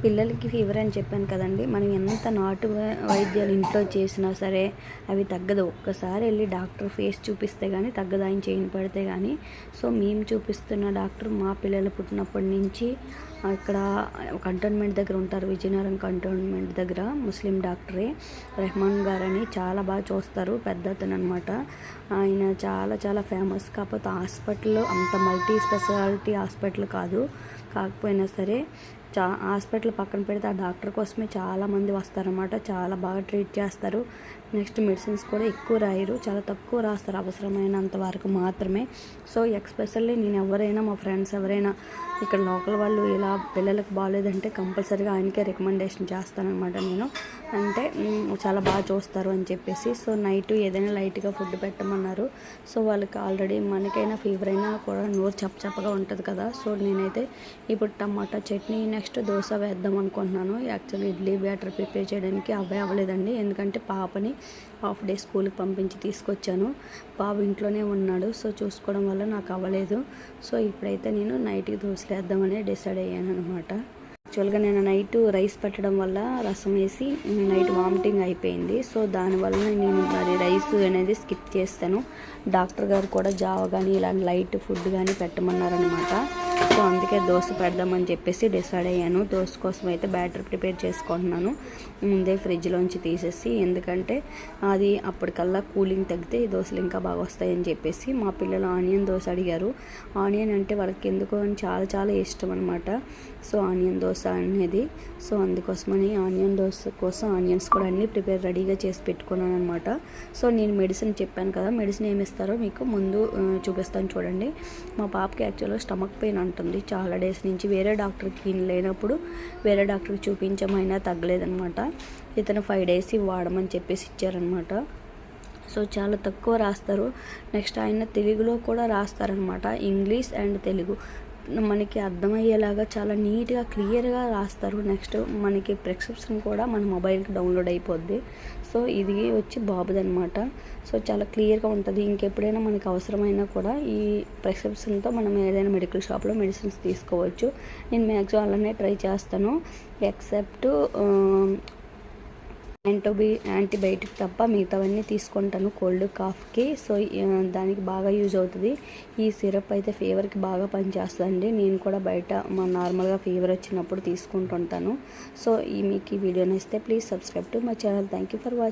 పిల్లలకి ఫీవర్ అని చెప్పాను కదండి. మనం ఎంత నాటు వైద్యాలు ఇంట్లో చేసినా సరే అవి తగ్గదు. ఒక్కసారి వెళ్ళి డాక్టర్ ఫేస్ చూపిస్తే కానీ తగ్గదు, ఆయన చేయని పడితే కానీ. సో మేము చూపిస్తున్న డాక్టర్ మా పిల్లలు పుట్టినప్పటి నుంచి ఇక్కడ కంటోన్మెంట్ దగ్గర ఉంటారు, విజయనగరం కంటోన్మెంట్ దగ్గర. ముస్లిం డాక్టరే, రెహమాన్ గారని, చాలా బాగా చూస్తారు. పెద్ద అతను అనమాట. ఆయన చాలా చాలా ఫేమస్. కాకపోతే హాస్పిటల్ అంత మల్టీ స్పెషాలిటీ హాస్పిటల్ కాదు. కాకపోయినా సరే హాస్పిటల్ పక్కన పెడితే ఆ డాక్టర్ కోసమే చాలామంది వస్తారన్నమాట. చాలా బాగా ట్రీట్ చేస్తారు. నెక్స్ట్ మెడిసిన్స్ కూడా ఎక్కువ రాయరు, చాలా తక్కువ రాస్తారు, అవసరమైనంత వరకు మాత్రమే. సో ఎక్స్పెషల్లీ నేను ఎవరైనా, మా ఫ్రెండ్స్ ఎవరైనా ఇక్కడ లోకల్ వాళ్ళు ఇలా పిల్లలకు బాగాలేదంటే కంపల్సరీగా ఆయనకే రికమెండేషన్ చేస్తానన్నమాట నేను. అంటే చాలా బాగా చూస్తారు అని చెప్పేసి. సో నైట్ ఏదైనా లైట్గా ఫుడ్ పెట్టమన్నారు. సో వాళ్ళకి ఆల్రెడీ మనకైనా ఫీవర్ అయినా కూడా నోరు చప్పచప్పగా ఉంటుంది కదా. సో నేనైతే ఇప్పుడు టమాటా చట్నీ, నెక్స్ట్ దోశ వేద్దాం అనుకుంటున్నాను. యాక్చువల్లీ ఇడ్లీ బ్యాటర్ ప్రిపేర్ చేయడానికి అవ్వలేదండి, ఎందుకంటే పాపని హాఫ్ డే స్కూల్కి పంపించి తీసుకొచ్చాను. బాబు ఇంట్లోనే ఉన్నాడు. సో చూసుకోవడం వల్ల నాకు అవ్వలేదు. సో ఇప్పుడైతే నేను నైట్కి దోశలు వేద్దామని డిసైడ్ అయ్యాను అనమాట. యాక్చువల్గా నేను నైట్ రైస్ పెట్టడం వల్ల రసం వేసి నైట్ వామిటింగ్ అయిపోయింది. సో దానివల్ల నేను మరి రైస్ అనేది స్కిప్ చేస్తాను. డాక్టర్ గారు కూడా జావ కానీ ఇలాంటి లైట్ ఫుడ్ కానీ పెట్టమన్నారనమాట. సో అందుకే దోశ పెడదామని చెప్పేసి డిసైడ్ అయ్యాను. దోశ కోసం అయితే బ్యాటర్ ప్రిపేర్ చేసుకుంటున్నాను ముందే ఫ్రిడ్జ్లోంచి తీసేసి, ఎందుకంటే అది అప్పటికల్లా కూలింగ్ తగ్గితే ఈ దోశలు ఇంకా బాగా వస్తాయని చెప్పేసి. మా పిల్లలు ఆనియన్ దోశ అడిగారు. ఆనియన్ అంటే వాళ్ళకి ఎందుకో అని చాలా చాలా ఇష్టం అనమాట. సో ఆనియన్ దోశ అనేది, సో అందుకోసమని ఆనియన్ దోశ కోసం ఆనియన్స్ కూడా అన్నీ రెడీగా చేసి పెట్టుకున్నాను అనమాట. సో నేను మెడిసిన్ చెప్పాను కదా, మెడిసిన్ ఏమి ఇస్తారో మీకు ముందు చూపిస్తాను చూడండి. మా పాపకి యాక్చువల్గా స్టమక్ పెయిన్ ఉంటుంది చాలా డేస్ నుంచి. వేరే డాక్టర్కి లేనప్పుడు వేరే డాక్టర్కి చూపించమైనా తగ్గలేదనమాట. ఇతను 5 days వాడమని చెప్పేసి ఇచ్చారనమాట. సో చాలా తక్కువ రాస్తారు. నెక్స్ట్ ఆయన తెలుగులో కూడా రాస్తారనమాట. ఇంగ్లీష్ అండ్ తెలుగు మనకి అర్థమయ్యేలాగా చాలా నీట్గా క్లియర్గా రాస్తారు. నెక్స్ట్ మనకి ప్రిస్క్రిప్షన్ కూడా మన మొబైల్కి డౌన్లోడ్ అయిపోద్ది. సో ఇది వచ్చి బాబుదనమాట. సో చాలా క్లియర్గా ఉంటుంది. ఇంకెప్పుడైనా మనకి అవసరమైనా కూడా ఈ ప్రిస్క్రిప్షన్తో మనం ఏదైనా మెడికల్ షాప్లో మెడిసిన్స్ తీసుకోవచ్చు. నేను మ్యాక్సిమం అలానే ట్రై చేస్తాను. ఎక్సెప్ట్ యాంటీబయాటిక్ తప్ప మిగతావన్నీ తీసుకుంటాను కోల్డ్ కాఫ్కి. సో దానికి బాగా యూజ్ అవుతుంది. ఈ సిరప్ అయితే ఫీవర్కి బాగా పనిచేస్తుందండి. నేను కూడా బయట నార్మల్గా ఫీవర్ వచ్చినప్పుడు తీసుకుంటుంటాను. సో మీకు ఈ వీడియో నచ్చితే please subscribe to my channel. Thank you for watching.